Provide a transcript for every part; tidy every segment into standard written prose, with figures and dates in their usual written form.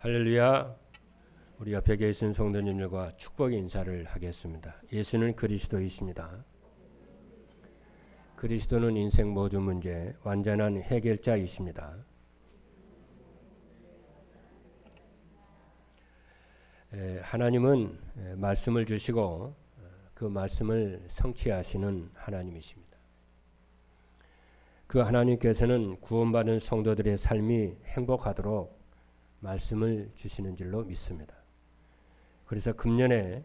할렐루야. 우리 옆에 계신 성도님들과 축복의 인사를 하겠습니다. 예수는 그리스도이십니다. 그리스도는 인생 모든 문제 완전한 해결자이십니다. 하나님은 말씀을 주시고 그 말씀을 성취하시는 하나님이십니다. 그 하나님께서는 구원받은 성도들의 삶이 행복하도록 말씀을 주시는 줄로 믿습니다. 그래서 금년에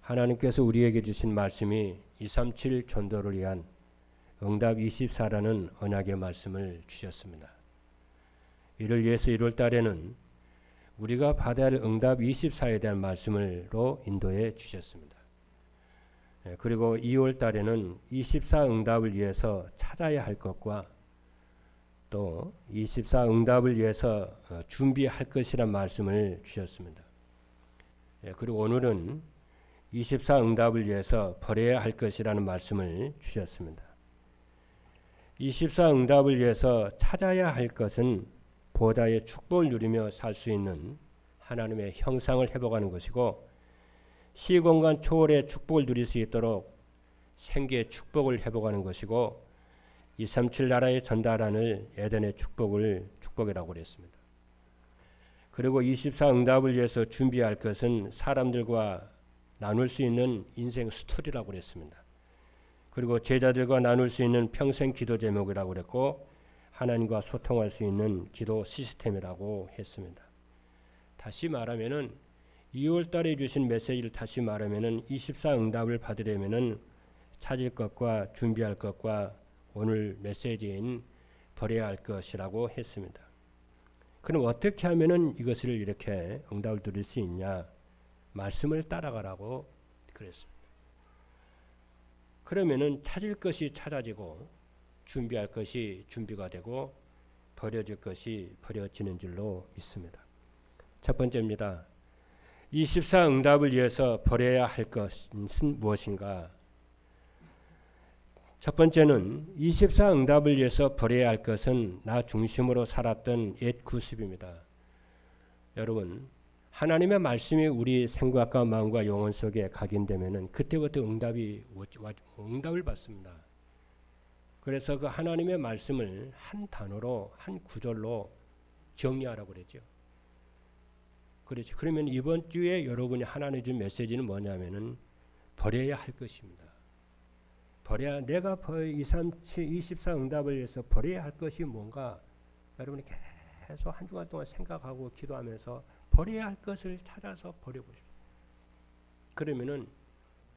하나님께서 우리에게 주신 말씀이 237 전도를 위한 응답 24라는 언약의 말씀을 주셨습니다. 이를 위해서 1월 달에는 우리가 받아야 할 응답 24에 대한 말씀으로 인도해 주셨습니다. 그리고 2월 달에는 24 응답을 위해서 찾아야 할 것과 또 24 응답을 위해서 준비할 것이란 말씀을 주셨습니다. 그리고 오늘은 24 응답을 위해서 버려야 할 것이라는 말씀을 주셨습니다. 24 응답을 위해서 찾아야 할 것은 보좌의 축복을 누리며 살 수 있는 하나님의 형상을 회복하는 것이고, 시공간 초월의 축복을 누릴 수 있도록 생계의 축복을 회복하는 것이고, 237 나라의 전달하는 에덴의 축복이라고 그랬습니다. 그리고 24 응답을 위해서 준비할 것은 사람들과 나눌 수 있는 인생 스토리라고 그랬습니다. 그리고 제자들과 나눌 수 있는 평생 기도 제목이라고 그랬고, 하나님과 소통할 수 있는 기도 시스템이라고 했습니다. 다시 말하면은 2월 달에 주신 메시지를 다시 말하면은 24 응답을 받으려면은 찾을 것과 준비할 것과 오늘 메시지인 버려야 할 것이라고 했습니다. 그럼 어떻게 하면은 이것을 이렇게 응답을 드릴 수 있냐? 말씀을 따라가라고 그랬습니다. 그러면은 찾을 것이 찾아지고 준비할 것이 준비가 되고 버려질 것이 버려지는 줄로 믿습니다. 첫 번째입니다. 24 응답을 위해서 버려야 할 것은 무엇인가? 첫 번째는 24 응답을 위해서 버려야 할 것은 나 중심으로 살았던 옛 구습입니다. 여러분, 하나님의 말씀이 우리 생각과 마음과 영혼 속에 각인되면은 그때부터 응답을 받습니다. 그래서 그 하나님의 말씀을 한 단어로 한 구절로 정리하라고 그랬죠. 그렇죠. 그러면 이번 주에 여러분이 하나님 준 메시지는 뭐냐면은 버려야 할 것입니다. 내가 24 응답을 위해서 버려야 할 것이 뭔가 여러분이 계속 한 주간 동안 생각하고 기도하면서 버려야 할 것을 찾아서 버려보십시오. 그러면은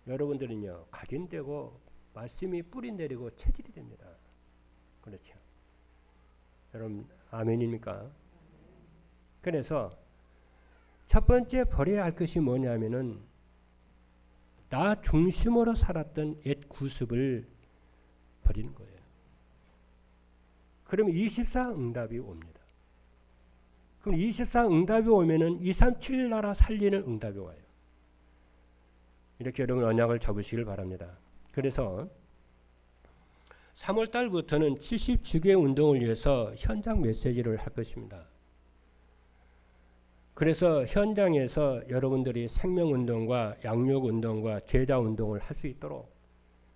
여러분들은요 각인되고 말씀이 뿌리 내리고 체질이 됩니다. 그렇죠. 여러분 아멘입니까? 그래서 첫 번째 버려야 할 것이 뭐냐면은 나 중심으로 살았던 옛 구습을 버리는 거예요. 그러면 24 응답이 옵니다. 그럼 24 응답이 오면은 237 나라 살리는 응답이 와요. 이렇게 여러분 언약을 잡으시길 바랍니다. 그래서 3월 달부터는 70주기의 운동을 위해서 현장 메시지를 할 것입니다. 그래서 현장에서 여러분들이 생명운동과 양육운동과 제자운동을 할 수 있도록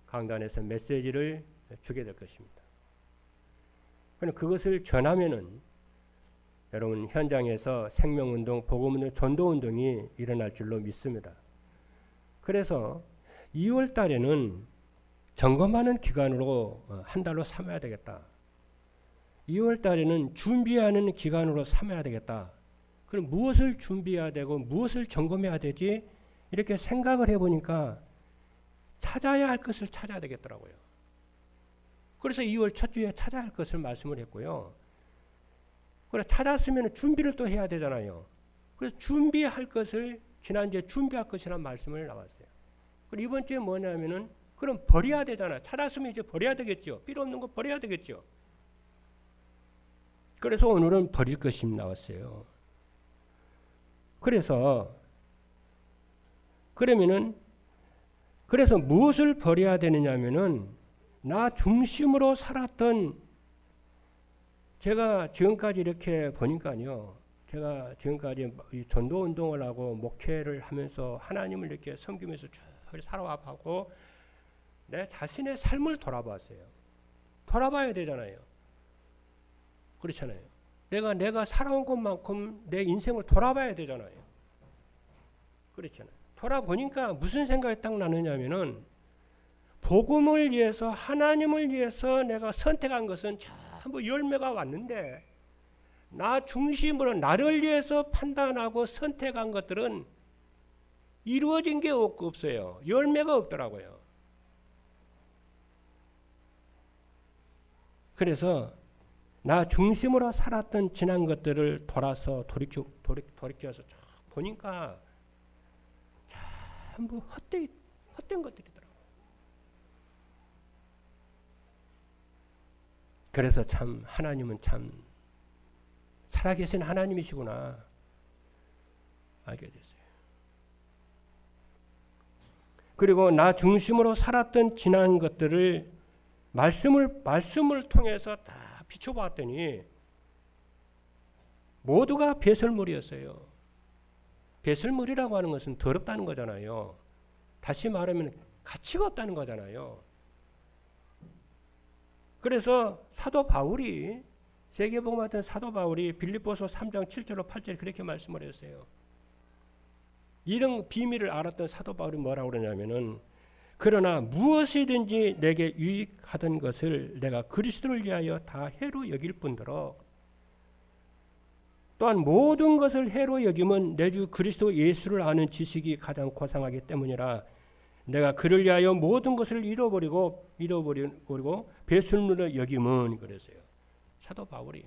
강단에서 메시지를 주게 될 것입니다. 그럼 그것을 전하면은 여러분 현장에서 생명운동, 복음운동, 전도운동이 일어날 줄로 믿습니다. 그래서 2월 달에는 점검하는 기간으로 한 달로 삼아야 되겠다. 2월 달에는 준비하는 기간으로 삼아야 되겠다. 그럼 무엇을 준비해야 되고 무엇을 점검해야 되지? 이렇게 생각을 해보니까 찾아야 할 것을 찾아야 되겠더라고요. 그래서 2월 첫 주에 찾아야 할 것을 말씀을 했고요. 그래 찾았으면 준비를 또 해야 되잖아요. 그래서 준비할 것을 지난주에 준비할 것이라는 말씀을 나왔어요. 그리고 이번 주에 뭐냐면은 그럼 버려야 되잖아요. 찾았으면 이제 버려야 되겠죠. 필요 없는 거 버려야 되겠죠. 그래서 오늘은 버릴 것이 나왔어요. 그래서 무엇을 버려야 되느냐면은 나 중심으로 살았던 제가 지금까지 이렇게 보니까요. 제가 지금까지 이 전도 운동을 하고 목회를 하면서 하나님을 이렇게 섬기면서 쭉 살아와하고 내 자신의 삶을 돌아봤어요. 돌아봐야 되잖아요. 그렇잖아요. 내가 살아온 것만큼 내 인생을 돌아봐야 되잖아요. 그렇잖아요. 돌아보니까 무슨 생각이 딱 나느냐면은 복음을 위해서 하나님을 위해서 내가 선택한 것은 전부 열매가 왔는데 나 중심으로 나를 위해서 판단하고 선택한 것들은 이루어진 게 없어요. 열매가 없더라고요. 그래서 나 중심으로 살았던 지난 것들을 돌아서 돌이켜서 쭉 보니까 전부 헛된 것들이더라고요. 그래서 참 하나님은 참 살아계신 하나님이시구나 알게 됐어요. 그리고 나 중심으로 살았던 지난 것들을 말씀을 통해서 다 비춰봤더니 모두가 배설물이었어요. 배설물이라고 하는 것은 더럽다는 거잖아요. 다시 말하면 가치가 없다는 거잖아요. 그래서 사도 바울이 세계복음 같은 사도 바울이 빌립보서 3장 7절로 8절 그렇게 말씀을 했어요. 이런 비밀을 알았던 사도 바울이 뭐라고 그러냐면은 그러나 무엇이든지 내게 유익하던 것을 내가 그리스도를 위하여 다 해로 여길 뿐더러 또한 모든 것을 해로 여김은 내 주 그리스도 예수를 아는 지식이 가장 고상하기 때문이라 내가 그를 위하여 모든 것을 잃어버리고 배설물로 여김은 그랬어요. 사도 바울이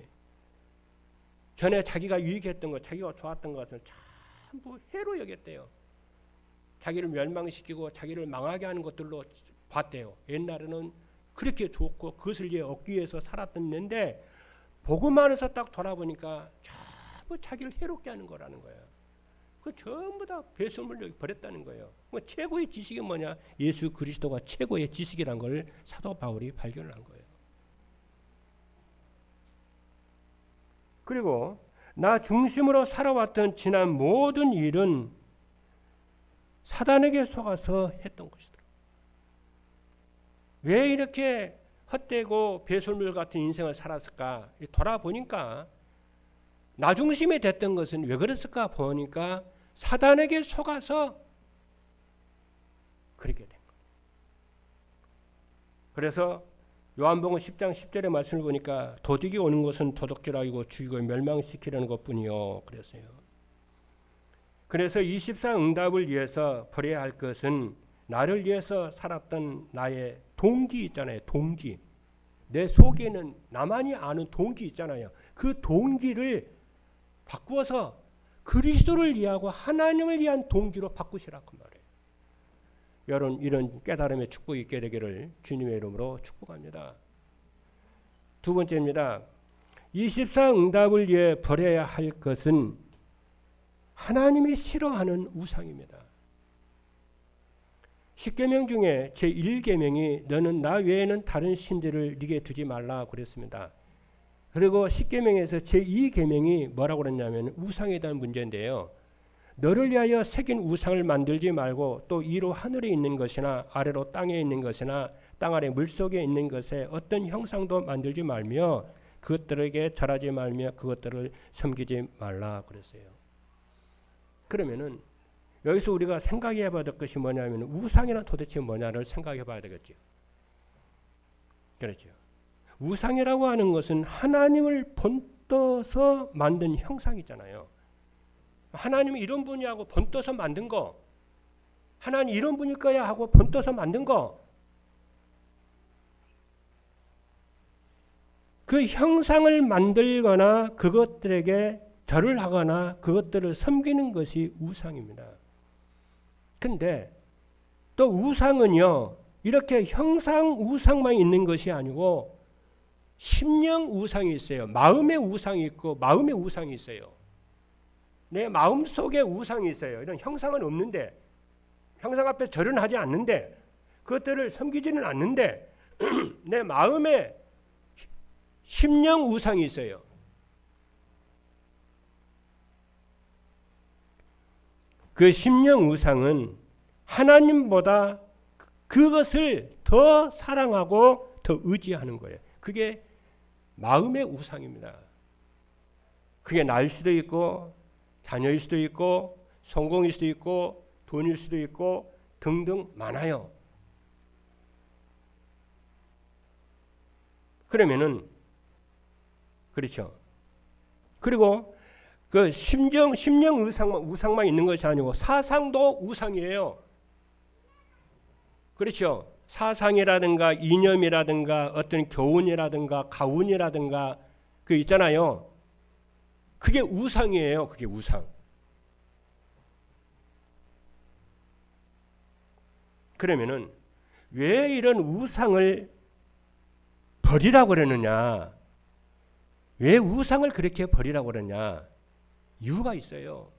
전에 자기가 유익했던 것, 자기가 좋았던 것을 전부 해로 여겼대요. 자기를 멸망시키고 자기를 망하게 하는 것들로 봤대요. 옛날에는 그렇게 좋고 그것을 위해 얻기 위해서 살았었는데 복음 안에서 딱 돌아보니까 전부 자기를 해롭게 하는 거라는 거예요. 그 전부 다 배설물로 버렸다는 거예요. 뭐 최고의 지식이 뭐냐? 예수 그리스도가 최고의 지식이란 걸 사도 바울이 발견을 한 거예요. 그리고 나 중심으로 살아왔던 지난 모든 일은 사단에게 속아서 했던 것이더라. 왜 이렇게 헛되고 배설물 같은 인생을 살았을까? 돌아보니까 나 중심이 됐던 것은 왜 그랬을까 보니까 사단에게 속아서 그렇게 된 거예요. 그래서 요한복음 10장 10절의 말씀을 보니까 도둑이 오는 것은 도둑질하고 죽이고 멸망시키려는 것뿐이요 그랬어요. 그래서 24 응답을 위해서 버려야 할 것은 나를 위해서 살았던 나의 동기 있잖아요. 동기. 내 속에는 나만이 아는 동기 있잖아요. 그 동기를 바꾸어서 그리스도를 위하고 하나님을 위한 동기로 바꾸시라고 말해요. 여러분 이런 깨달음의 축복이 있게 되기를 주님의 이름으로 축복합니다. 두 번째입니다. 24 응답을 위해 버려야 할 것은 하나님이 싫어하는 우상입니다. 10계명 중에 제1계명이 너는 나 외에는 다른 신들을 네게 두지 말라 그랬습니다. 그리고 10계명에서 제2계명이 뭐라고 그랬냐면 우상에 대한 문제인데요. 너를 위하여 새긴 우상을 만들지 말고 또 위로 하늘에 있는 것이나 아래로 땅에 있는 것이나 땅 아래 물속에 있는 것에 어떤 형상도 만들지 말며 그것들에게 절하지 말며 그것들을 섬기지 말라 그랬어요. 그러면은 여기서 우리가 생각해 봐야 될 것이 뭐냐면 우상이란 도대체 뭐냐를 생각해 봐야 되겠죠. 그렇죠. 우상이라고 하는 것은 하나님을 본떠서 만든 형상이잖아요. 하나님이 이런 분이하고 본떠서 만든 거, 하나님 이런 분일 거야 하고 본떠서 만든 거, 그 형상을 만들거나 그것들에게 절을 하거나 그것들을 섬기는 것이 우상입니다. 근데 또 우상은요, 이렇게 형상 우상만 있는 것이 아니고 심령 우상이 있어요. 마음의 우상이 있고 마음의 우상이 있어요. 내 마음 속에 우상이 있어요. 이런 형상은 없는데, 형상 앞에 절은 하지 않는데, 그것들을 섬기지는 않는데 내 마음에 심령 우상이 있어요. 그 심령 우상은 하나님보다 그것을 더 사랑하고 더 의지하는 거예요. 그게 마음의 우상입니다. 그게 날 수도 있고 자녀일 수도 있고 성공일 수도 있고 돈일 수도 있고 등등 많아요. 그러면은 그렇죠. 그리고 그 심령 우상만 있는 것이 아니고 사상도 우상이에요. 그렇죠. 사상이라든가 이념이라든가 어떤 교훈이라든가 가훈이라든가 그 있잖아요. 그게 우상이에요. 그게 우상. 그러면은 왜 이런 우상을 버리라고 그러느냐? 왜 우상을 그렇게 버리라고 그러냐? 이유가 있어요.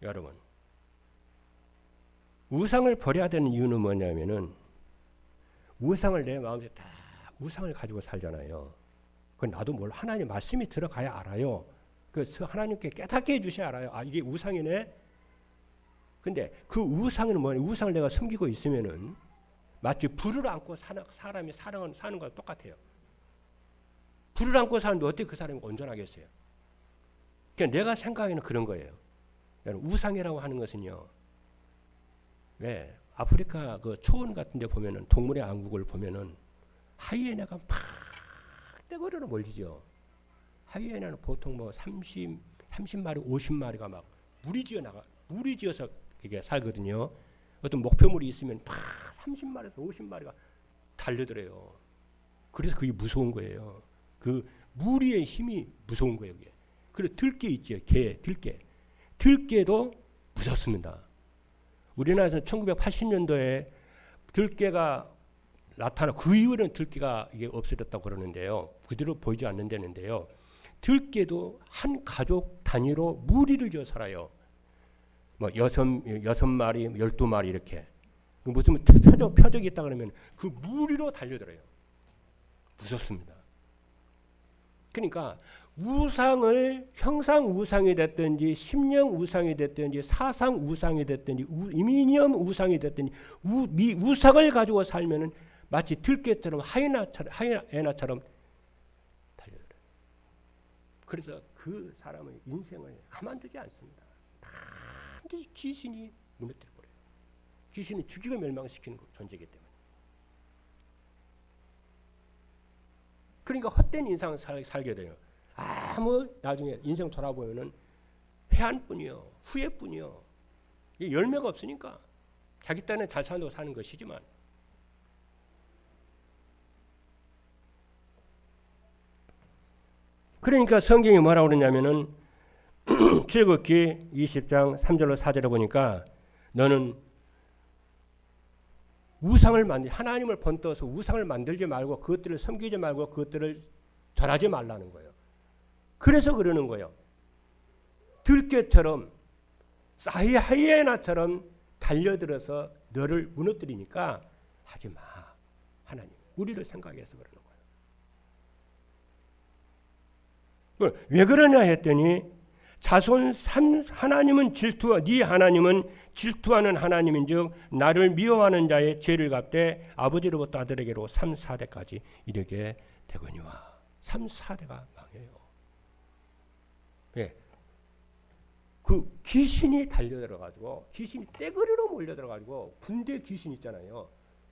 여러분, 우상을 버려야 되는 이유는 뭐냐면은 우상을 내 마음에 다 우상을 가지고 살잖아요. 그 나도 뭘 하나님 말씀이 들어가야 알아요. 그래서 하나님께 깨닫게 해주셔야 알아요. 아, 이게 우상이네. 근데 그 우상은 뭐냐? 우상을 내가 숨기고 있으면은 마치 불을 안고 사람이 사는 거랑 똑같아요. 불을 안고 사는데 어떻게 그 사람이 온전하겠어요? 그러니까 내가 생각하기는 그런 거예요. 우상이라고 하는 것은요. 왜 아프리카 그 초원 같은 데 보면은 동물의 왕국을 보면은 하이에나가 팍 떼거리로 몰리죠. 하이에나는 보통 뭐 30마리, 50마리가 막 무리지어서 그게 살거든요. 어떤 목표물이 있으면 팍 30마리에서 50마리가 달려들어요. 그래서 그게 무서운 거예요. 그 무리의 힘이 무서운 거예요. 그게. 그리고 들깨 있죠. 들깨. 들깨도 무섭습니다. 우리나라에서 1980년도에 들깨가 나타나 그 이후에는 들깨가 이게 없어졌다고 그러는데요. 그대로 보이지 않는다는데요. 들깨도 한 가족 단위로 무리를 지어 살아요. 뭐 6마리, 12마리 이렇게. 무슨 표적이 있다 그러면 그 무리로 달려들어요. 무섭습니다. 그러니까 우상을 형상 우상이 됐든지 심령 우상이 됐든지 사상 우상이 됐든지 이념 우상이 됐든지 우상을 가지고 살면은 마치 들깨처럼 하이에나처럼 달려들어요. 그래서 그 사람의 인생을 가만두지 않습니다. 반드시 귀신이 무너뜨려 버려요. 귀신은 죽이고 멸망시키는 존재이기 때문에. 그러니까 헛된 인생을 살게 돼요. 아무 나중에 인생 돌아보면은 회한뿐이요, 후회뿐이요. 열매가 없으니까 자기 딴에 잘 산다고 사는 것이지만. 그러니까 성경이 뭐라고 그러냐면은 출애굽기 20장 3절로 4절에 보니까 너는 우상을 하나님을 번떠서 우상을 만들지 말고 그것들을 섬기지 말고 그것들을 절하지 말라는 거예요. 그래서 그러는 거예요. 들깨처럼 하이에나처럼 달려들어서 너를 무너뜨리니까 하지 마. 하나님 우리를 생각해서 그러는 거예요. 왜 그러냐 했더니 하나님은 네 하나님은 질투하는 하나님인즉 나를 미워하는 자의 죄를 갚되 아버지로부터 아들에게로 3, 4대까지 이르게 되거니와. 3, 4대가 망해요. 예. 그 귀신이 달려들어가지고 귀신이 떼거리로 몰려들어가지고 군대 귀신 있잖아요.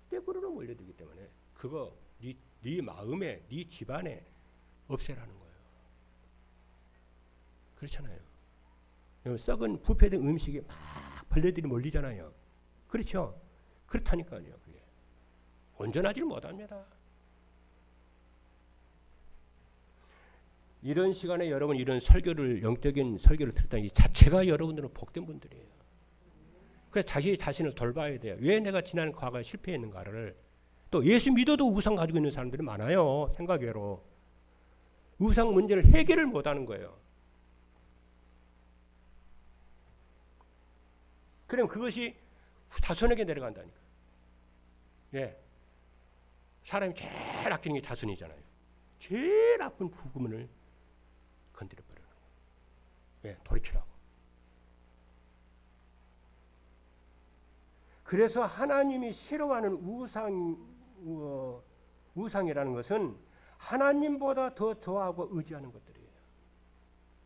떼거리로 몰려들기 때문에 그거 네 마음에 네 집안에 없애라는 거예요. 그렇잖아요. 썩은 부패된 음식에 막 벌레들이 몰리잖아요. 그렇죠? 그렇다니까요. 그게 온전하지 못합니다. 이런 시간에 여러분 이런 설교를 영적인 설교를 듣다니 자체가 여러분들은 복된 분들이에요. 그래서 자기 자신을 돌봐야 돼요. 왜 내가 지난 과거에 실패했는가를. 또 예수 믿어도 우상 가지고 있는 사람들이 많아요. 생각외로. 우상 문제를 해결을 못하는 거예요. 그럼 그것이 자손에게 내려간다니까. 예. 사람이 제일 아끼는 게 자손이잖아요. 제일 나쁜 부분을 건드려 버리는 거예요. 예, 돌이키라고. 그래서 하나님이 싫어하는 우상이라는 것은 하나님보다 더 좋아하고 의지하는 것들이에요.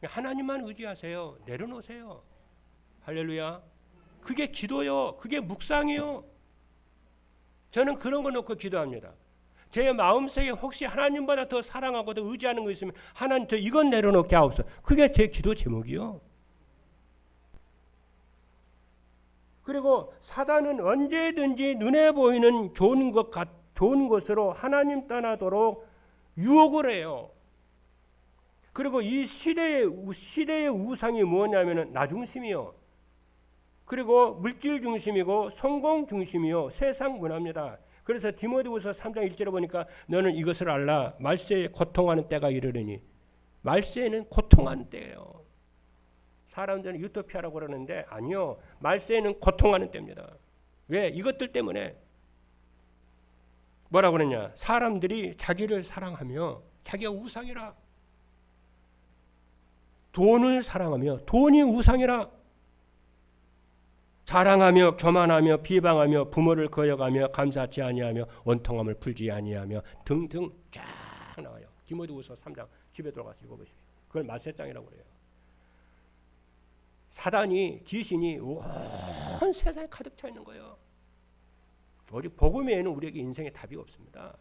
하나님만 의지하세요. 내려놓으세요. 할렐루야. 그게 기도요. 그게 묵상이요. 저는 그런 거 놓고 기도합니다. 제 마음속에 혹시 하나님보다 더 사랑하고 더 의지하는 거 있으면 하나님 저 이건 내려놓게 하옵소서. 그게 제 기도 제목이요. 그리고 사단은 언제든지 눈에 보이는 좋은 것으로 하나님 떠나도록 유혹을 해요. 그리고 이 시대의 우상이 뭐냐면은 나 중심이요. 그리고 물질 중심이고 성공 중심이요. 세상 문화입니다. 그래서 디모데후서 3장 1절에 보니까 너는 이것을 알라. 말세에 고통하는 때가 이르리니. 말세에는 고통하는 때예요. 사람들은 유토피아라고 그러는데 아니요. 말세에는 고통하는 때입니다. 왜? 이것들 때문에. 뭐라고 그러냐. 사람들이 자기를 사랑하며 자기가 우상이라. 돈을 사랑하며 돈이 우상이라. 자랑하며 교만하며 비방하며 부모를 거역하며 감사치 아니하며 원통함을 풀지 아니하며 등등 쫙 나와요. 디모데후서 3장 집에 들어가서 읽어보십시오. 그걸 말세장이라고 그래요. 사단이 귀신이 온 세상에 가득 차 있는 거예요. 오직 복음 외에는 우리에게 인생에 답이 없습니다.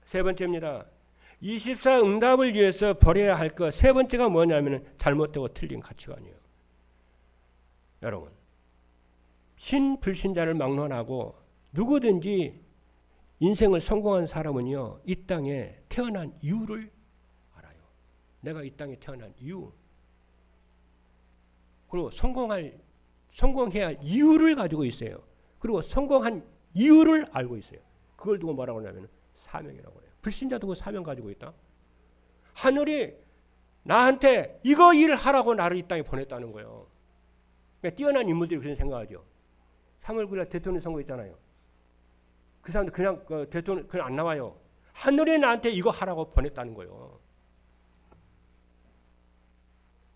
세 번째입니다. 24 응답을 위해서 버려야 할 것 세 번째가 뭐냐면 잘못되고 틀린 가치관이에요. 여러분, 신불신자를 막론하고 누구든지 인생을 성공한 사람은요, 이 땅에 태어난 이유를 알아요. 내가 이 땅에 태어난 이유. 그리고 성공해야 할 이유를 가지고 있어요. 그리고 성공한 이유를 알고 있어요. 그걸 두고 뭐라고 하냐면 사명이라고 해요. 불신자도 그 사명 가지고 있다. 하늘이 나한테 이거 일을 하라고 나를 이 땅에 보냈다는 거예요. 뛰어난 인물들이 그런 생각하죠. 3월 9일 대통령 선거 있잖아요. 그 사람들 그냥 대통령 그냥 안 나와요. 하늘이 나한테 이거 하라고 보냈다는 거예요.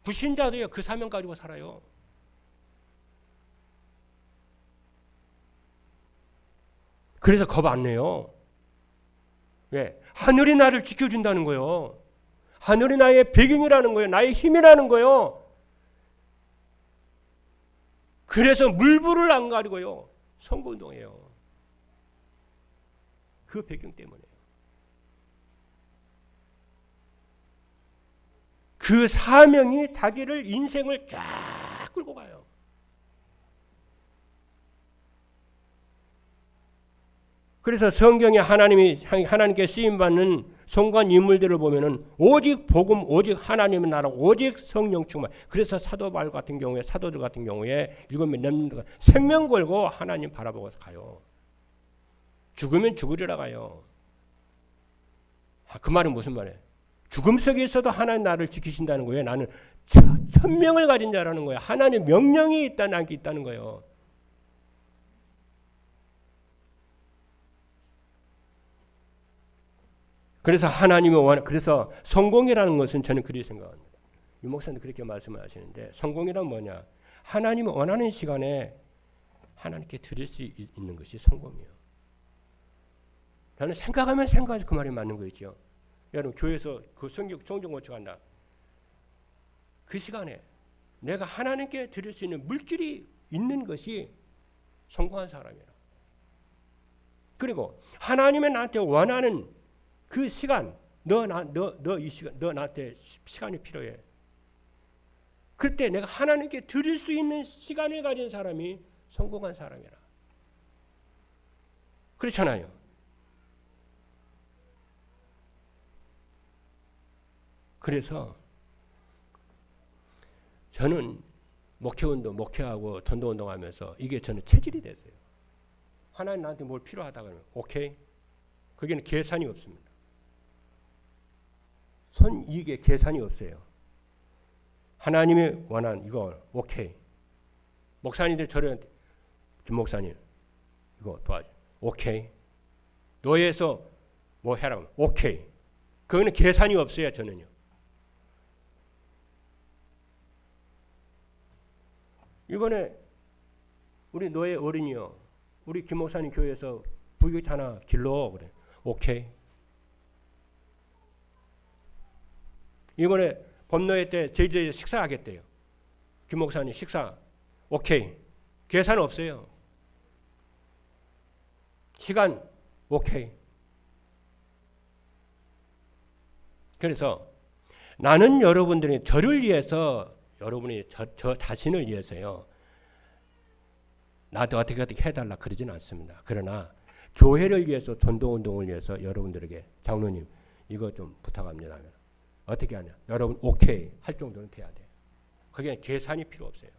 불신자도요 그 사명 가지고 살아요. 그래서 겁 안 내요. 왜? 하늘이 나를 지켜준다는 거예요. 하늘이 나의 배경이라는 거예요. 나의 힘이라는 거예요. 그래서 물불을 안 가리고요. 선거운동해요. 그 배경 때문에요. 그 사명이 자기를 인생을 쫙 끌고 가요. 그래서 성경에 하나님께 쓰임받는 성관 인물들을 보면은 오직 복음, 오직 하나님의 나라, 오직 성령 충만. 그래서 사도 바울 같은 경우에 사도들 같은 경우에 일곱 렘넌트가 생명 걸고 하나님 바라보고 가요. 죽으면 죽으리라 가요. 그 말은 무슨 말이에요? 죽음 속에 있어도 하나님 나를 지키신다는 거예요. 나는 천명을 가진 자라는 거예요. 하나님 명령이 있다는 게 있다는 거예요. 그래서 그래서 성공이라는 것은 저는 그렇게 생각합니다. 유 목사님 그렇게 말씀을 하시는데 성공이란 뭐냐? 하나님이 원하는 시간에 하나님께 드릴 수 있는 것이 성공이에요. 저는 생각하면 생각하지 그 말이 맞는 거 있죠. 여러분 교회에서 그 성경 고쳐간다. 그 시간에 내가 하나님께 드릴 수 있는 물질이 있는 것이 성공한 사람이라. 그리고 하나님의 나한테 원하는 그 시간, 이 시간, 너 나한테 시간이 필요해. 그때 내가 하나님께 드릴 수 있는 시간을 가진 사람이 성공한 사람이라. 그렇잖아요. 그래서 저는 목회운동, 목회하고 전도운동 하면서 이게 저는 체질이 됐어요. 하나님 나한테 뭘 필요하다 그러면 오케이. 거기는 계산이 없습니다. 손익에 계산이 없어요. 하나님이 원한 이거 오케이. 목사님들 저한테 김 목사님 이거 도와줘. 오케이. 너에서 뭐 해라. 오케이. 그거는 계산이 없어요. 저는요. 이번에 우리 노예 어른이요. 우리 김 목사님 교회에서 부교육 하나 길러. 그래. 오케이. 이번에 법노예 때 제주도에서 식사하겠대요. 김 목사님 식사. 오케이. 계산 없어요. 시간 오케이. 그래서 나는 여러분들이 저를 위해서 여러분이 저 자신을 위해서요. 나도 어떻게 해달라 그러지는 않습니다. 그러나 교회를 위해서 전도운동을 위해서 여러분들에게 장로님 이거 좀 부탁합니다. 어떻게 하냐. 여러분 오케이 할 정도는 돼야 돼요. 그게 계산이 필요 없어요.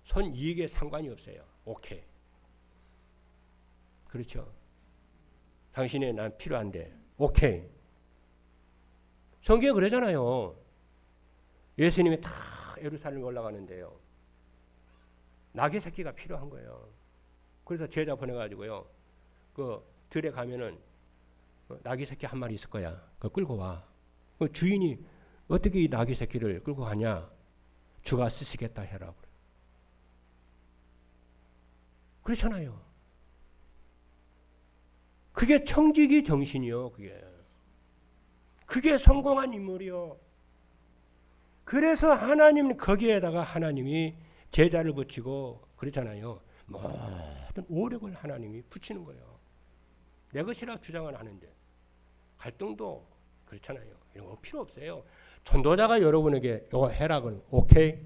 손이익에 상관이 없어요. 오케이. 그렇죠. 당신이 난 필요한데 오케이. 성경에 그러잖아요. 예수님이 다 예루살렘 올라가는데요. 낙의 새끼가 필요한 거예요. 그래서 제자 보내가지고요. 그 들에 가면은 낙의 새끼 한 마리 있을 거야. 그거 끌고 와. 그 주인이 어떻게 이 낙의 새끼를 끌고 가냐? 주가 쓰시겠다 해라. 그렇잖아요. 그게 청지기 정신이요. 그게 성공한 인물이요. 그래서 하나님 거기에다가 하나님이 제자를 붙이고 그렇잖아요. 모든 오력을 하나님이 붙이는 거예요. 내 것이라 주장은 하는데 갈등도 그렇잖아요. 이런 거 필요 없어요. 전도자가 여러분에게 이거 해라 그러면 오케이.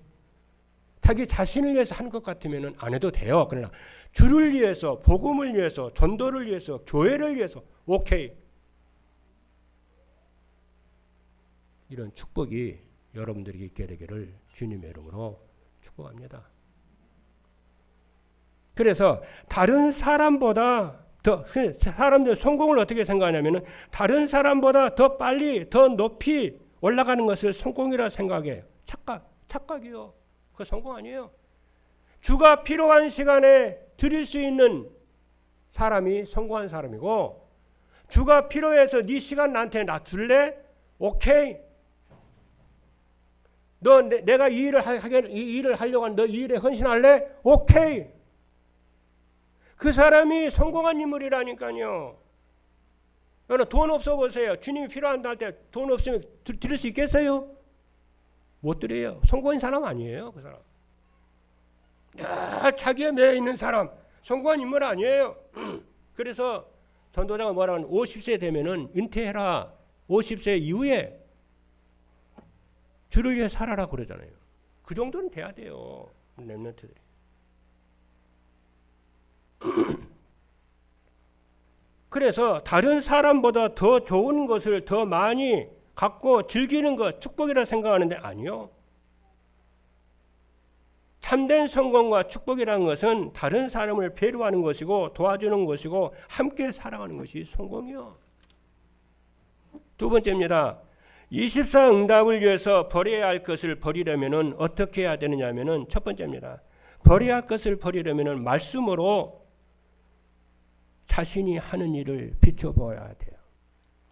자기 자신을 위해서 한 것 같으면 안 해도 돼요. 그러나 주를 위해서, 복음을 위해서, 전도를 위해서, 교회를 위해서 오케이. 이런 축복이 여러분들에게 있게 되기를 주님의 이름으로 축복합니다. 그래서 다른 사람보다 더 사람들 성공을 어떻게 생각하냐면은 다른 사람보다 더 빨리 더 높이 올라가는 것을 성공이라 생각해요. 착각이요. 그 성공 아니에요. 주가 필요한 시간에 드릴 수 있는 사람이 성공한 사람이고 주가 필요해서 네 시간 나한테 나 줄래? 오케이. 너 내가 이 일을 하려고 하는 너 이 일에 헌신할래? 오케이. 그 사람이 성공한 인물이라니까요. 여러분 돈 없어 보세요. 주님이 필요한다 할 때 돈 없으면 드릴 수 있겠어요? 못 드려요. 성공한 사람 아니에요. 그 사람. 자기에 매여 있는 사람. 성공한 인물 아니에요. 그래서 전도자가 뭐라 하면 50세 되면은 은퇴해라. 50세 이후에 주를 위해 살아라 그러잖아요. 그 정도는 돼야 돼요. 렘넌트들이. 그래서 다른 사람보다 더 좋은 것을 더 많이 갖고 즐기는 것 축복이라 생각하는데 아니요. 참된 성공과 축복이라는 것은 다른 사람을 배려하는 것이고 도와주는 것이고 함께 살아가는 것이 성공이요. 두 번째입니다. 24 응답을 위해서 버려야 할 것을 버리려면 어떻게 해야 되느냐면 첫 번째입니다. 버려야 할 것을 버리려면 말씀으로 자신이 하는 일을 비춰보아야 돼요.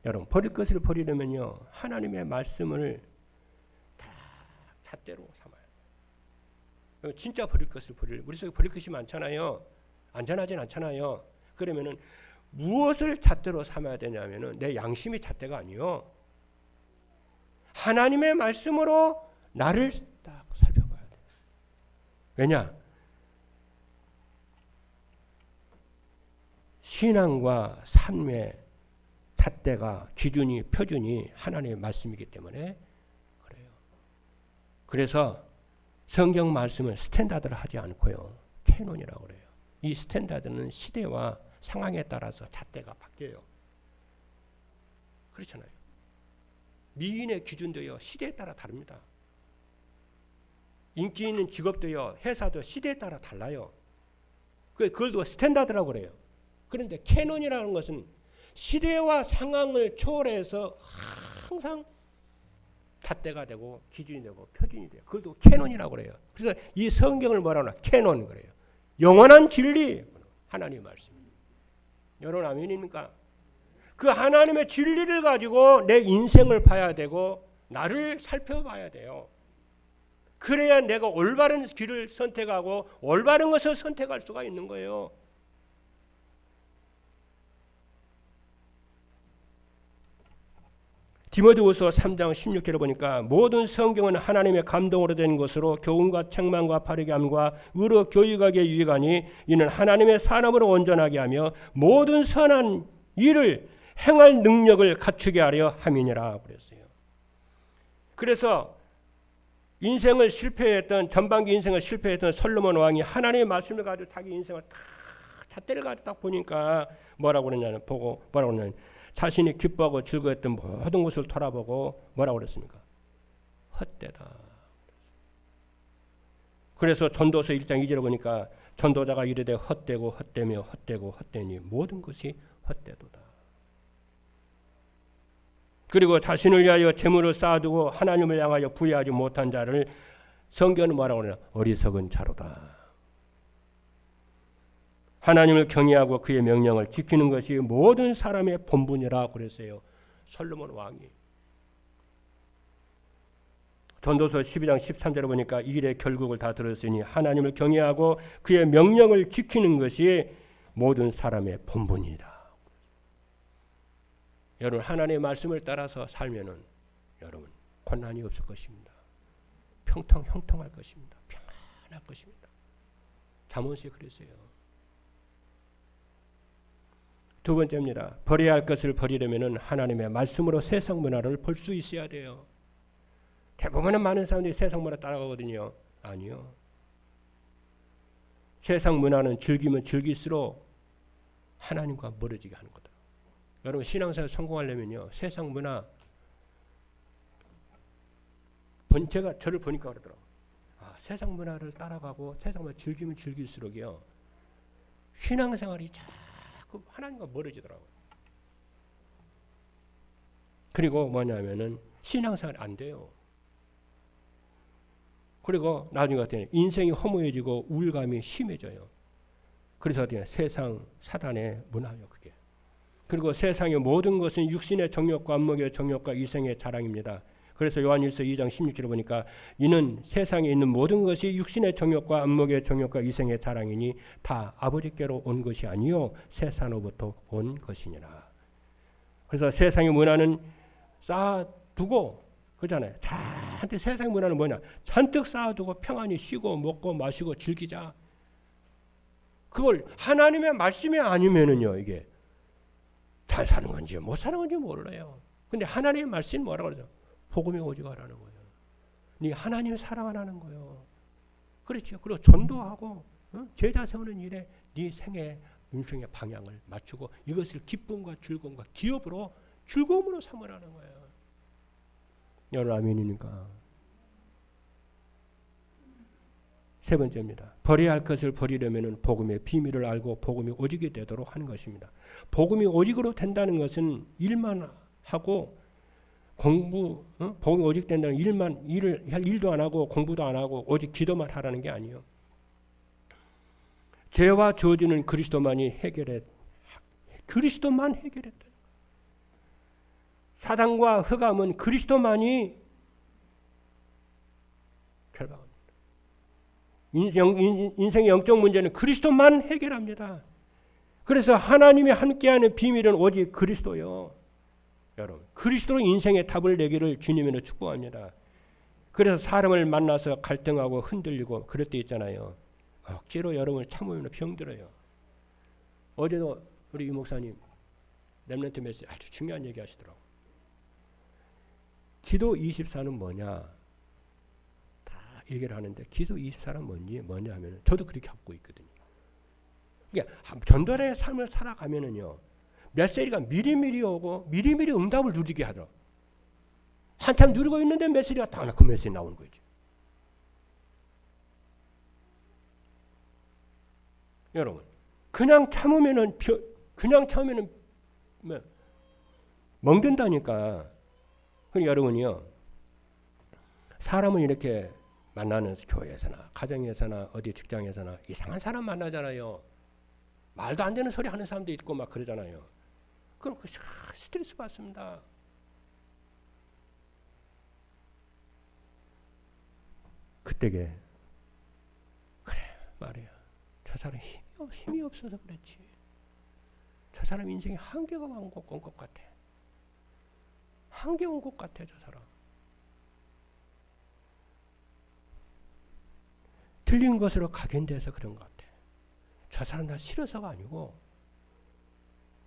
여러분 버릴 것을 버리려면요. 하나님의 말씀을 다 잣대로 삼아야 돼요. 진짜 버릴 것을 버릴 우리 속에 버릴 것이 많잖아요. 안전하진 않잖아요. 그러면은 무엇을 잣대로 삼아야 되냐면은 내 양심이 잣대가 아니요. 하나님의 말씀으로 나를 딱 살펴봐야 돼요. 왜냐? 신앙과 삶의 잣대가 기준이 표준이 하나님의 말씀이기 때문에 그래요. 그래서 성경 말씀을 스탠다드를 하지 않고요. 캐논이라고 그래요. 이 스탠다드는 시대와 상황에 따라서 잣대가 바뀌어요. 그렇잖아요. 미인의 기준도요. 시대에 따라 다릅니다. 인기 있는 직업도요. 회사도 시대에 따라 달라요. 그걸 또 스탠다드라고 그래요. 그런데 캐논이라는 것은 시대와 상황을 초월해서 항상 잣대가 되고 기준이 되고 표준이 돼요. 그것도 캐논이라고 그래요. 그래서 이 성경을 뭐라고 하나? 캐논 그래요. 영원한 진리 하나님의 말씀입니다. 여러분 아멘입니까? 그 하나님의 진리를 가지고 내 인생을 봐야 되고 나를 살펴봐야 돼요. 그래야 내가 올바른 길을 선택하고 올바른 것을 선택할 수가 있는 거예요. 디모데후서 3장 16절을 보니까 모든 성경은 하나님의 감동으로 된 것으로 교훈과 책망과 바르게함과 의로 교육하기에 유익하니 이는 하나님의 사람으로 온전하게 하며 모든 선한 일을 행할 능력을 갖추게 하려 함이니라 그랬어요. 그래서 인생을 실패했던 전반기 인생을 실패했던 솔로몬 왕이 하나님의 말씀을 가지고 자기 인생을 다 잣대를 가지고 딱 보니까 뭐라고 그러냐면 보고 뭐라고 그러냐면 자신이 기뻐하고 즐거웠던 모든 것을 돌아보고 뭐라고 그랬습니까? 헛되다. 그래서 전도서 1장 2절에 보니까 전도자가 이르되 헛되고 헛되며 헛되고 헛되니 모든 것이 헛되도다. 그리고 자신을 위하여 재물을 쌓아두고 하나님을 향하여 부여하지 못한 자를 성경은 뭐라고 그러냐? 어리석은 자로다. 하나님을 경외하고 그의 명령을 지키는 것이 모든 사람의 본분이라 그랬어요. 솔로몬 왕이. 전도서 12장 13절에 보니까 이 일의 결국을 다 들었으니 하나님을 경외하고 그의 명령을 지키는 것이 모든 사람의 본분이다. 여러분 하나님의 말씀을 따라서 살면은 여러분 고난이 없을 것입니다. 형통할 것입니다. 평안할 것입니다. 잠언서에 그랬어요. 두 번째입니다. 버려야 할 것을 버리려면은 하나님의 말씀으로 세상 문화를 볼 수 있어야 돼요. 대부분은 많은 사람들이 세상 문화 따라가거든요. 아니요. 세상 문화는 즐기면 즐길수록 하나님과 멀어지게 하는 거다. 여러분 신앙생활 성공하려면요. 세상 문화 제가 저를 보니까 그러더라고요. 세상 문화를 따라가고 세상 문화 즐기면 즐길수록이요. 신앙생활이 자꾸 하나님과 멀어지더라고요. 그리고 뭐냐면은 신앙생활이 안 돼요. 그리고 나중에 어때요? 인생이 허무해지고 우울감이 심해져요. 그래서 어때요? 세상 사단의 문화예요, 그게. 그리고 세상의 모든 것은 육신의 정욕과 안목의 정욕과 이생의 자랑입니다. 그래서 요한일서 2장 16절에 보니까 이는 세상에 있는 모든 것이 육신의 정욕과 안목의 정욕과 이생의 자랑이니 다 아버지께로 온 것이 아니요 세상으로부터 온 것이니라. 그래서 세상의 문화는 쌓아두고 그러잖아요. 잔뜩 세상의 문화는 뭐냐? 잔뜩 쌓아두고 평안히 쉬고 먹고 마시고 즐기자. 그걸 하나님의 말씀이 아니면은요 이게 잘 사는 건지 못 사는 건지 몰라요. 근데 하나님의 말씀은 뭐라고 그러죠? 복음이 오직하라는 거예요. 네 하나님을 사랑하라는 거예요. 그렇죠. 그리고 전도하고 제자 세우는 일에 네 생애 인생의 방향을 맞추고 이것을 기쁨과 즐거움과 기업으로 즐거움으로 삼으라는 거예요. 여러분 아멘이니까. 세 번째입니다. 버려야 할 것을 버리려면 복음의 비밀을 알고 복음이 오직이 되도록 하는 것입니다. 복음이 오직으로 된다는 것은 일만 하고 복음이 오직 된다는 일을 할 일도 안 하고 공부도 안 하고 오직 기도만 하라는 게 아니에요. 죄와 저주는 그리스도만 해결했다. 사단과 흑암은 그리스도만이 결박합니다. 인생의 영적 문제는 그리스도만 해결합니다. 그래서 하나님이 함께하는 비밀은 오직 그리스도요. 여러분, 그리스도로 인생의 답을 내기를 주님으로 축복합니다. 그래서 사람을 만나서 갈등하고 흔들리고 그럴 때 있잖아요. 억지로 여러분을 참으면 병들어요. 어제도 우리 이 목사님 렘넌트 메시지 아주 중요한 얘기 하시더라고요. 기도 24는 뭐냐? 다 얘기를 하는데 기도 24는 뭐냐 하면 저도 그렇게 갖고 있거든요. 그러니까 전도의 삶을 살아가면은요. 메시지가 미리미리 오고 미리미리 응답을 누리게 하더라고요. 한참 누리고 있는데 메시지가 딱 그 메시지 나오는 거죠. 여러분 그냥 참으면은 멍든다니까. 그러니까 여러분이요. 사람은 이렇게 만나는 교회에서나 가정에서나 어디 직장에서나 이상한 사람 만나잖아요. 말도 안 되는 소리 하는 사람도 있고 막 그러잖아요. 그럼 스트레스 받습니다. 그때게 그래 말이야. 저 사람 힘이 없어서 그렇지. 저 사람 인생에 한계가 온 것 같아. 한계 온 것 같아 저 사람. 틀린 것으로 각인돼서 그런 것 같아. 저 사람 나 싫어서가 아니고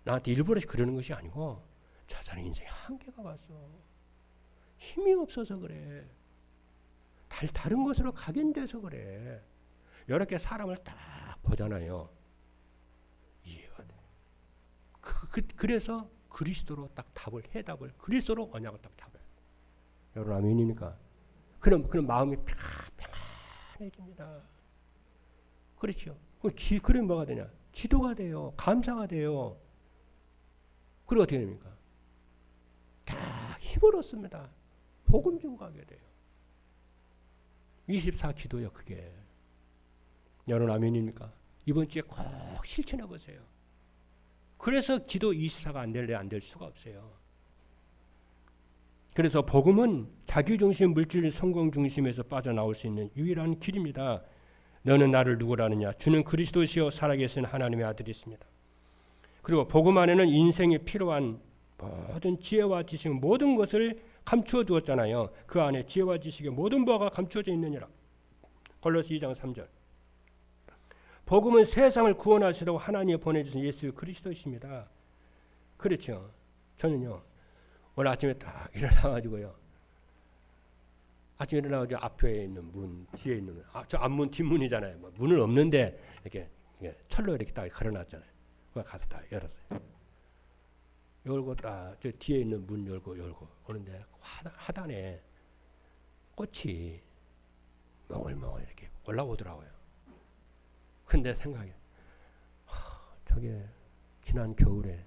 나한테 일부러 그러는 것이 아니고 저 사람 인생에 한계가 왔어. 힘이 없어서 그래. 다른 것으로 각인돼서 그래. 이렇게 사람을 딱 보잖아요. 이해가 돼. 그래서 그리스도로 딱 해답을 그리스도로 언약을 딱 답을. 여러분 아멘입니까? 그럼 마음이 편안해집니다. 그렇죠. 그럼 뭐가 되냐? 기도가 돼요. 감사가 돼요. 그리고 어떻게 됩니까? 다 힘을 얻습니다. 복음 증거하게 돼요. 24 기도요 그게. 여러분 아멘입니까? 이번 주에 꼭 실천해 보세요. 그래서 기도 24가 안 될 수가 없어요. 그래서 복음은 자기중심 물질 성공 중심에서 빠져나올 수 있는 유일한 길입니다. 너는 나를 누구라 하느냐? 주는 그리스도시요 살아계신 하나님의 아들이십니다. 그리고 복음 안에는 인생에 필요한 모든 지혜와 지식 모든 것을 감추어 두었잖아요. 그 안에 지혜와 지식의 모든 바가 감추어져 있느니라. 골로새 2장 3절. 복음은 세상을 구원하시려고 하나님이 보내주신 예수 그리스도이십니다. 그렇죠. 저는요 오늘 아침에 딱 일어나가지고요. 아침에 일어나가지고 앞에 있는 문, 뒤에 있는 문, 저 앞문 뒷문이잖아요. 뭐 문은 없는데 이렇게 철로 이렇게 딱 걸어놨잖아요. 그걸 가서 다 열었어요. 열고 딱 저 뒤에 있는 문 열고 오는데 하단에 꽃이 몽글몽글 이렇게 올라오더라고요. 근데 생각에 저게 지난 겨울에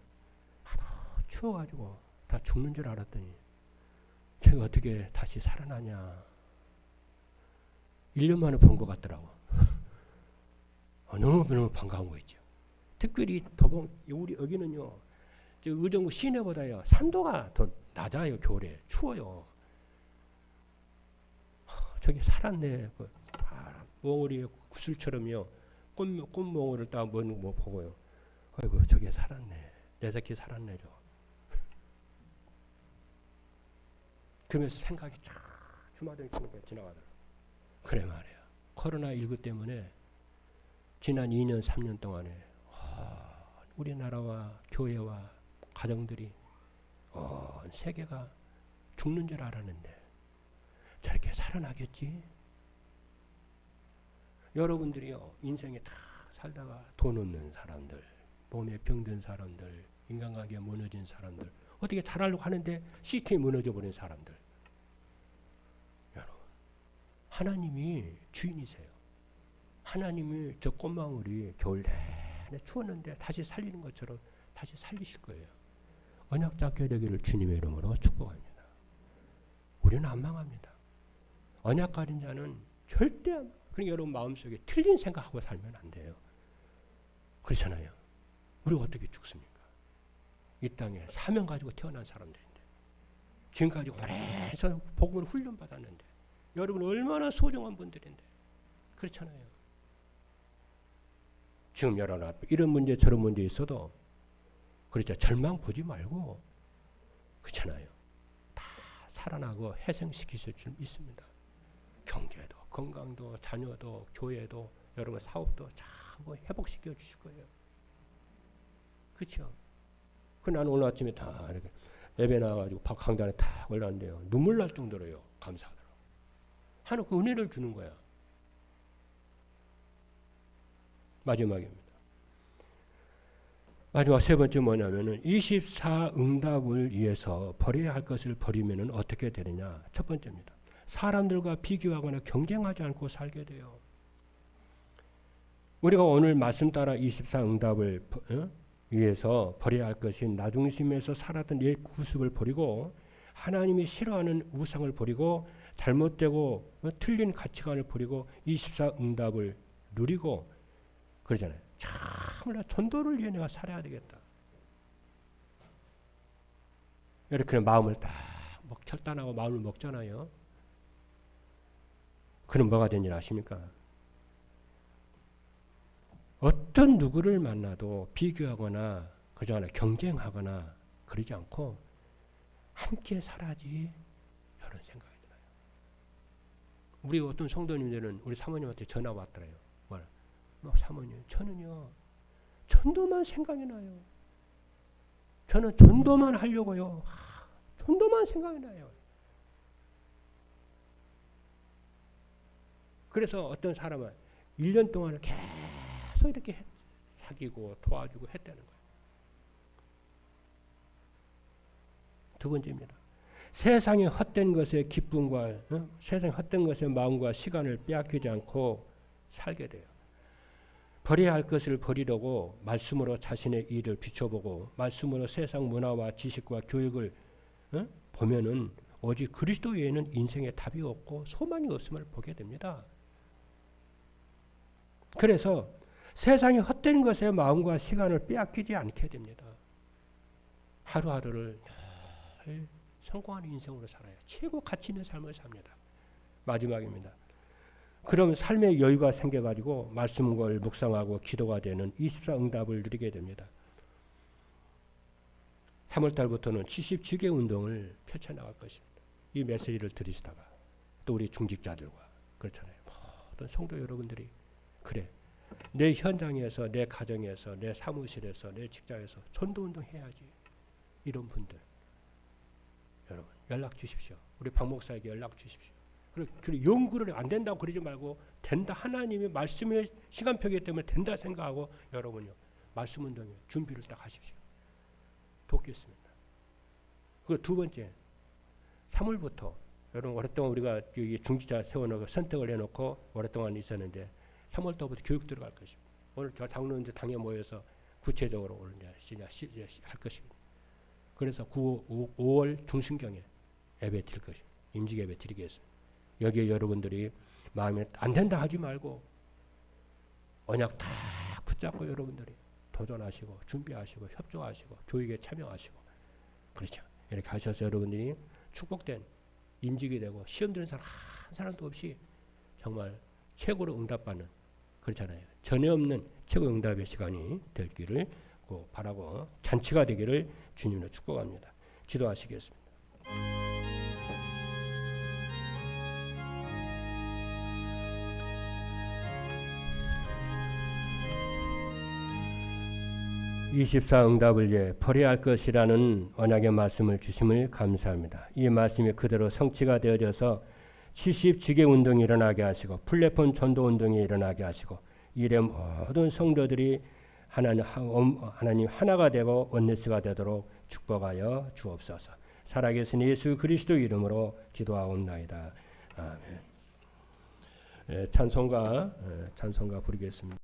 하도 추워가지고 다 죽는 줄 알았더니 제가 어떻게 다시 살아나냐. 1년 만에 본 것 같더라고. 너무 반가운 거 있죠. 특별히 도봉 우리 여기는요. 저 의정부 시내보다요. 산도가 더 낮아요. 겨울에 추워요. 저기 살았네. 그 몽울이 구슬처럼요. 꽃몽울을 딱 뭐 보고요. 아이고 저게 살았네. 내 새끼 살았네 저. 그러면서 생각이 쫙 주마등이 지나가더라고요. 그래 말이야. 코로나19 때문에 지난 2년 3년 동안에 우리나라와 교회와 가정들이 세계가 죽는 줄 알았는데 저렇게 살아나겠지? 여러분들이요 인생에 다 살다가 돈 없는 사람들, 몸에 병든 사람들, 인간관계가 무너진 사람들, 어떻게 잘하려고 하는데 시스템이 무너져 버린 사람들. 여러분, 하나님이 주인이세요. 하나님이 저 꽃망울이 겨울 내내 추웠는데 다시 살리는 것처럼 다시 살리실 거예요. 언약 잡게 되기를 주님의 이름으로 축복합니다. 우리는 안 망합니다. 언약 가진 자는 절대 안 망합니다. 그러니까 여러분 마음속에 틀린 생각하고 살면 안 돼요. 그렇잖아요. 우리가 어떻게 죽습니까? 이 땅에 사명 가지고 태어난 사람들인데 지금까지 오래서 복음을 훈련받았는데 여러분 얼마나 소중한 분들인데 그렇잖아요. 지금 여러분 앞에 이런 문제 저런 문제 있어도 그렇죠. 절망 보지 말고 그렇잖아요. 다 살아나고 회생시키실 줄 믿습니다. 경제도 건강도 자녀도 교회도 여러분 사업도 참 회복시켜 주실 거예요. 그렇죠. 그 나는 오늘 아침에 다 이렇게 예배 나와가지고 강단에 탁 올라왔는데요. 눈물 날 정도로요. 감사하더라고. 하나님 그 은혜를 주는 거야. 마지막입니다. 마지막 세 번째 뭐냐면은 24 응답을 위해서 버려야 할 것을 버리면은 어떻게 되느냐. 첫 번째입니다. 사람들과 비교하거나 경쟁하지 않고 살게 돼요. 우리가 오늘 말씀 따라 24 응답을 위해서 버려야 할 것인 나중심에서 살았던 옛 구습을 버리고 하나님이 싫어하는 우상을 버리고 잘못되고 틀린 가치관을 버리고 24 응답을 누리고 그러잖아요. 참나 전도를 위해 내가 살아야 되겠다. 이렇게 마음을 딱 철단하고 마음을 먹잖아요. 그럼 뭐가 된 줄 아십니까? 어떤 누구를 만나도 비교하거나 그저 하나 경쟁하거나 그러지 않고 함께 살아야지 이런 생각이 들어요. 우리 어떤 성도님들은 우리 사모님한테 전화 왔더래요. 사모님, 저는요 전도만 생각이 나요. 저는 전도만 하려고요. 전도만 생각이 나요. 그래서 어떤 사람은 1년 동안 계속 이렇게 사귀고 도와주고 했다는 거예요. 두 번째입니다. 세상의 헛된 것의 기쁨과 세상의 헛된 것의 마음과 시간을 빼앗기지 않고 살게 돼요. 버려야 할 것을 버리려고 말씀으로 자신의 일을 비춰보고 말씀으로 세상 문화와 지식과 교육을 보면은 오직 그리스도 외에는 인생에 답이 없고 소망이 없음을 보게 됩니다. 그래서 세상의 헛된 것에 마음과 시간을 빼앗기지 않게 됩니다. 하루하루를 성공하는 인생으로 살아야 최고 가치 있는 삶을 삽니다. 마지막입니다. 그럼 삶의 여유가 생겨가지고 말씀을 묵상하고 기도가 되는 24응답을 누리게 됩니다. 3월달부터는 70주기 운동을 펼쳐나갈 것입니다. 이 메시지를 들으시다가 또 우리 중직자들과 그렇잖아요. 모든 성도 여러분들이 그래 내 현장에서 내 가정에서 내 사무실에서 내 직장에서 전도운동 해야지. 이런 분들 여러분 연락 주십시오. 우리 박 목사에게 연락 주십시오. 그리고 연구를 안 된다고 그러지 말고 된다. 하나님의 말씀의 시간표기 때문에 된다 생각하고 여러분요 말씀운동에 준비를 딱 하십시오. 돕겠습니다. 그리고 두 번째 3월부터 여러분 오랫동안 우리가 중지자 세워놓고 선택을 해놓고 오랫동안 있었는데 3월부터 교육 들어갈 것입니다. 오늘 저 장로님들 당에 모여서 구체적으로 오늘 이제 할 것입니다. 그래서 5월 중순경에 예배 드릴 것입니다. 임직 예배 드리겠습니다. 여기에 여러분들이 마음에 안 된다 하지 말고 언약 다 붙잡고 여러분들이 도전하시고 준비하시고 협조하시고 교육에 참여하시고 그렇죠. 이렇게 하셔서 여러분들이 축복된 임직이 되고 시험 드는 사람 한 사람도 없이 정말 최고로 응답받는 그렇잖아요. 전혀 없는 최고 응답의 시간이 되기를 바라고 잔치가 되기를 주님으로 축복합니다. 기도하시겠습니다. (24응답을) 위해 버려야 할 것이라는 언약의 말씀을 주심을 감사합니다. 이 말씀이 그대로 성취가 되어져서 70지계 운동이 일어나게 하시고 플랫폼 전도 운동이 일어나게 하시고 이래 모든 성도들이 하나님 하나가 되고 원리스가 되도록 축복하여 주옵소서. 살아계신 예수 그리스도 이름으로 기도하옵나이다. 아멘. 찬송가 부르겠습니다.